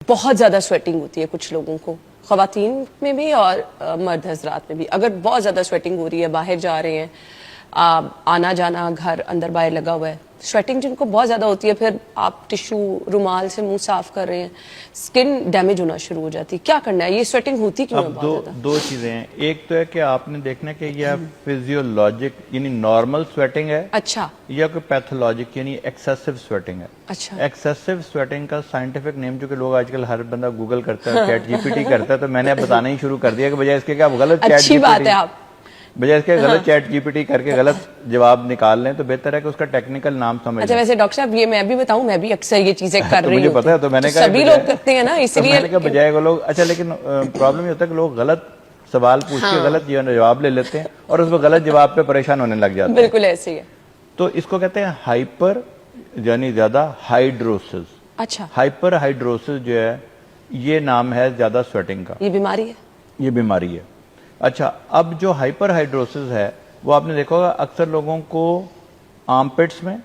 بہت زیادہ سویٹنگ ہوتی ہے کچھ لوگوں کو، خواتین میں بھی اور مرد حضرات میں بھی. اگر بہت زیادہ سویٹنگ ہو رہی ہے، باہر جا رہے ہیں، آنا جانا گھر اندر باہر لگا ہوا ہے، سویٹنگ جن کو بہت زیادہ ہوتی ہے، پھر آپ ٹشو رومال سے منہ صاف کر رہے ہیں، سکن ڈیمیج ہونا شروع ہو جاتی ہے. کیا کرنا ہے؟ یہ سویٹنگ ہوتی کیوں ہے بہت زیادہ؟ دو چیزیں ہیں. ایک تو ہے کہ آپ نے دیکھنا کہ یہ فیزیولوجک یعنی نارمل سویٹنگ ہے، اچھا یا کوئی پیتھولوجک یعنی ایکسیسو سویٹنگ ہے. اچھا ایکسیسو سویٹنگ کا سائنٹیفک نیم، جو کہ لوگ آج کل ہر بندہ گوگل کرتا ہے، چیٹ جی پی ٹی کرتا ہے، تو میں نے اب بتانا ہی شروع کر دیا کہ بجائے اس کے کہ آپ غلط چیٹ اچھی بات ہے، آپ بجائے اس کے غلط چیٹ جی پی ٹی کر کے غلط جواب نکال لیں، تو بہتر ہے کہ اس کا ٹیکنیکل نام سمجھ اچھا. لیں. ویسے ڈاکٹر صاحب یہ میں بھی بتاؤں، میں بھی اکثر یہ چیزیں کر رہی مجھے ہوں، پتا ہے، تو میں نے کہا سبھی لوگ کرتے ہیں نا، اس لیے میں نے کہا بجائے وہ لوگ اچھا. لیکن پرابلم یہ ہوتا ہے کہ لوگ غلط سوال پوچھ کے غلط جواب لے لیتے ہیں اور اس میں غلط جواب پہ پریشان ہونے لگ جاتے ہیں. بالکل ایسے ہی ہے. تو اس کو کہتے ہیں ہائپر یعنی زیادہ ہائیڈروسس. اچھا، ہائپر ہائیڈروسس جو ہے یہ نام ہے زیادہ سویٹنگ کا، یہ بیماری ہے. یہ بیماری ہے. اچھا، اب جو ہائپر ہائیڈروسس ہے وہ آپ نے دیکھا ہوگا اکثر لوگوں کو آرم پٹس میں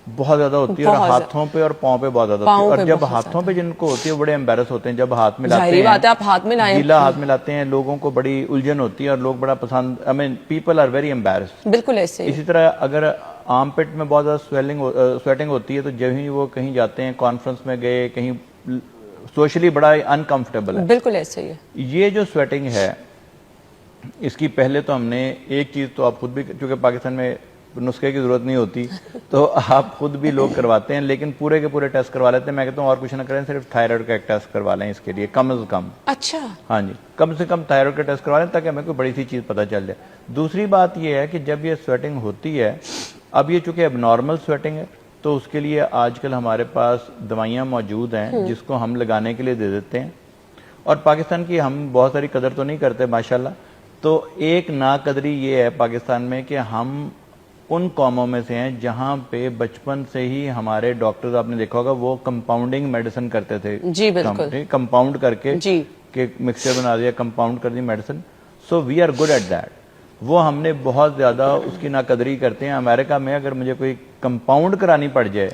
بہت زیادہ ہوتی ہے، اور ہاتھوں پہ اور پاؤں پہ بہت زیادہ ہوتی ہے. اور جب ہاتھوں پہ جن کو ہوتی ہے بڑے امبیرس ہوتے ہیں جب ہاتھ میں لاتے ظاہری بات ہے، آپ ہاتھ میں لائیں، گیلا ہاتھ میں لاتے ہیں، لوگوں کو بڑی الجھن ہوتی ہے اور لوگ بڑا پسند، آئی مین پیپل آر ویری امبیرس. بالکل ایسے ہی. اسی طرح اگر آرم پٹ میں بہت زیادہ سویٹنگ ہوتی ہے تو جب ہی وہ کہیں جاتے ہیں، کانفرنس میں گئے، کہیں سوشلی بڑا انکمفرٹیبل ہے. بالکل ایسے ہی ہے. یہ جو سویٹنگ ہے اس کی پہلے تو ہم نے ایک چیز تو آپ خود بھی، چونکہ پاکستان میں نسخے کی ضرورت نہیں ہوتی تو آپ خود بھی لوگ کرواتے ہیں، لیکن پورے کے پورے ٹیسٹ کروا لیتے ہیں. میں کہتا ہوں اور کچھ نہ کریں، صرف تھائرائیڈ کا ایک ٹیسٹ کروا لیں اس کے لیے کم از کم. اچھا، ہاں جی، کم سے کم تھائرائیڈ کا ٹیسٹ کروا لیں تاکہ ہمیں کوئی بڑی سی چیز پتہ چل جائے. دوسری بات یہ ہے کہ جب یہ سویٹنگ ہوتی ہے، اب یہ چونکہ اب نارمل سویٹنگ ہے تو اس کے لیے آج کل ہمارے پاس دوائیاں موجود ہیں جس کو ہم لگانے کے لیے دے دیتے ہیں. اور پاکستان کی ہم بہت ساری قدر تو نہیں کرتے ماشاءاللہ. تو ایک ناقدری یہ ہے پاکستان میں کہ ہم ان قوموں میں سے ہیں جہاں پہ بچپن سے ہی ہمارے ڈاکٹرز، آپ نے دیکھا ہوگا، وہ کمپاؤنڈنگ میڈیسن کرتے تھے. جی بالکل، کمپاؤنڈ کر کے جی کہ مکسچر بنا دیا، کمپاؤنڈ کر دی medicine. So we are good at that. وہ ہم نے بہت زیادہ اس کی ناقدری کرتے ہیں. امریکہ میں اگر مجھے کوئی کمپاؤنڈ کرانی پڑ جائے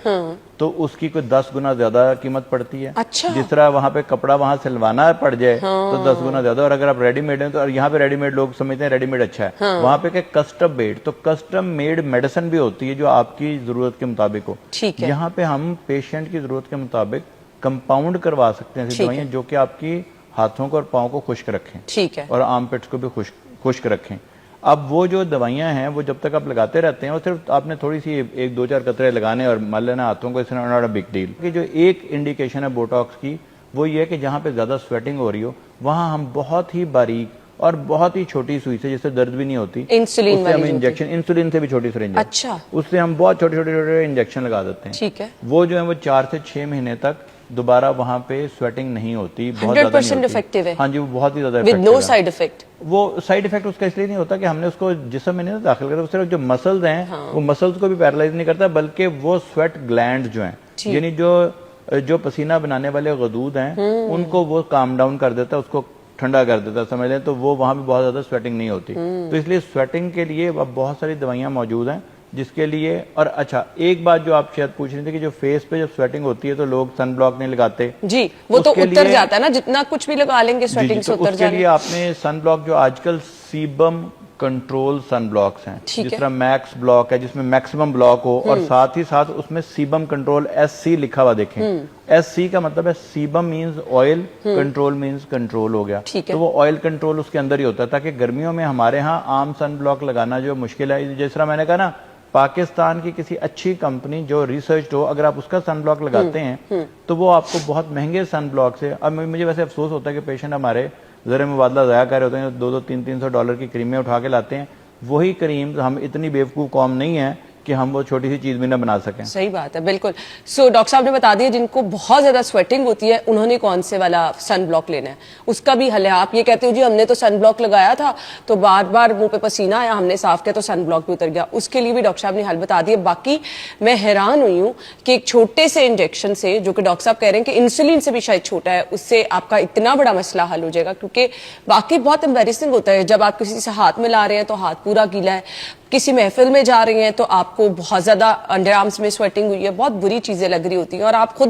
تو اس کی کوئی 10 گنا زیادہ قیمت پڑتی ہے. اچھا، جس طرح وہاں پہ کپڑا وہاں سلوانا پڑ جائے تو 10 گنا زیادہ. اور اگر آپ ریڈی میڈ ہیں تو یہاں پہ ریڈی میڈ لوگ سمجھتے ہیں ریڈی میڈ اچھا ہے، وہاں پہ کہ کسٹم میڈ. تو کسٹم میڈ میڈیسن بھی ہوتی ہے جو آپ کی ضرورت کے مطابق ہو. ٹھیک ہے. یہاں پہ ہم پیشنٹ کی ضرورت کے مطابق کمپاؤنڈ کروا سکتے ہیں ایسی دوائیاں جو کہ آپ کی ہاتھوں کو اور پاؤں کو خشک رکھیں. ٹھیک ہے. اور آرم پٹس کو بھی خشک رکھیں. اب وہ جو دوائیاں ہیں وہ جب تک آپ لگاتے رہتے ہیں، وہ صرف آپ نے تھوڑی سی 1-2-4 قطرے لگانے اور مل لینا ہاتھوں کو، اس طرح ناٹ اے بگ ڈیل. کہ جو ایک انڈیکیشن ہے بوٹاکس کی وہ یہ ہے کہ جہاں پہ زیادہ سویٹنگ ہو رہی ہو وہاں ہم بہت ہی باریک اور بہت ہی چھوٹی سوئی سے، جس سے درد بھی نہیں ہوتی، انسولین اس سے ہم انجیکشن، انسولین سے بھی چھوٹی سرنج، اچھا، اس سے ہم بہت چھوٹے انجیکشن لگا دیتے ہیں. ٹھیک ہے. وہ جو ہے وہ 4 سے 6 مہینے تک دوبارہ وہاں پہ سویٹنگ نہیں ہوتی، بہت 100% effective ہے. ہاں جی، وہ بہت ہی زیادہ with no side effect. وہ سائیڈ افیکٹ اس کا اس لیے نہیں ہوتا کہ ہم نے اس کو جسم میں نہیں داخل کرتا، صرف جو مسلز ہیں وہ مسلز کو بھی پیرالائز نہیں کرتا، بلکہ وہ سویٹ گلینڈ جو ہیں، یعنی جو پسینہ بنانے والے غدود ہیں ان کو وہ کام ڈاؤن کر دیتا ہے، اس کو ٹھنڈا کر دیتا ہے، سمجھ لیں. تو وہ وہاں بھی بہت زیادہ سویٹنگ نہیں ہوتی. تو اس لیے سویٹنگ کے لیے اب بہت ساری دوائیاں موجود ہیں جس کے لیے. اور اچھا، ایک بات جو آپ شاید پوچھ رہے تھے کہ جو فیس پہ جب سویٹنگ ہوتی ہے تو لوگ سن بلاک نہیں لگاتے. جی، وہ تو اتر جاتا ہے نا، جتنا کچھ بھی لگا لیں گے سویٹنگ سے اتر جائے. اس کے لیے آپ نے سن بلاک جو آج کل سیبم کنٹرول سن بلاکس ہیں، جس طرح میکس بلاک ہے جس میں میکسیمم بلاک ہو، اور ساتھ ہی ساتھ اس میں سیبم کنٹرول SC لکھا ہوا دیکھیں. SC کا مطلب ہے sebum means oil, control means control ہو گیا. تو وہ آئل کنٹرول اس کے اندر ہی ہوتا ہے، تاکہ گرمیوں میں ہمارے ہاں عام سن بلاک لگانا جو مشکل ہے. جس طرح میں نے کہا نا، پاکستان کی کسی اچھی کمپنی جو ریسرچ ہو، اگر آپ اس کا سن بلاک لگاتے ہیں تو وہ آپ کو بہت مہنگے سن بلاک سے. اب مجھے ویسے افسوس ہوتا ہے کہ پیشنٹ ہمارے زر مبادلہ ضائع کر رہے ہوتے ہیں، 200-300 ڈالر کی کریمیں اٹھا کے لاتے ہیں. وہی کریم ہم اتنی بیوقوف قوم نہیں ہے کہ ہم وہ چھوٹی سی چیز بھی نہ بنا سکیں. صحیح بات ہے، بالکل. سو ڈاکٹر صاحب نے بتا دیا جن کو بہت زیادہ سویٹنگ ہوتی ہے انہوں نے کون سے والا سن بلاک لینا ہے، اس کا بھی حل ہے. آپ یہ کہتے ہو جی ہم نے تو سن بلاک لگایا تھا تو بار بار منہ پہ پسینہ آیا، ہم نے صاف کیا تو سن بلاک بھی اتر گیا. اس کے لیے بھی ڈاکٹر صاحب نے حل بتا دیا. باقی میں حیران ہوئی ہوں کہ ایک چھوٹے سے انجیکشن سے، جو کہ ڈاکٹر صاحب کہہ رہے ہیں کہ انسولین سے بھی شاید چھوٹا ہے، اس سے آپ کا اتنا بڑا مسئلہ حل ہو جائے گا. کیونکہ باقی بہت امبیرسنگ ہوتا ہے جب آپ کسی سے ہاتھ ملا رہے ہیں تو ہاتھ پورا گیلا ہے، کسی محفل میں جا رہی ہیں تو آپ کو بہت زیادہ انڈر آرمز میں سویٹنگ ہوئی ہے، بہت بری چیزیں لگ رہی ہوتی ہیں اور آپ خود